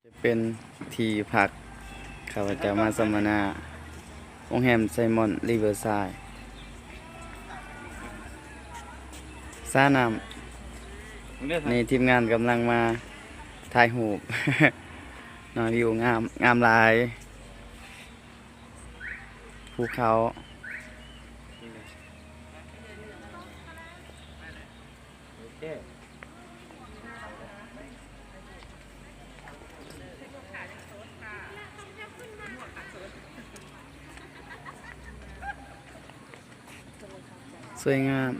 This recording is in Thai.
จะเป็นที่พักข้าพเจ้ามาสัมมนาโรงแรมไซมอนริเวอร์ไซด์สระน้ำนี่ทีมงานกำลังมาถ่ายรูป นอนวิวงามหลายภูเขาสวยงาม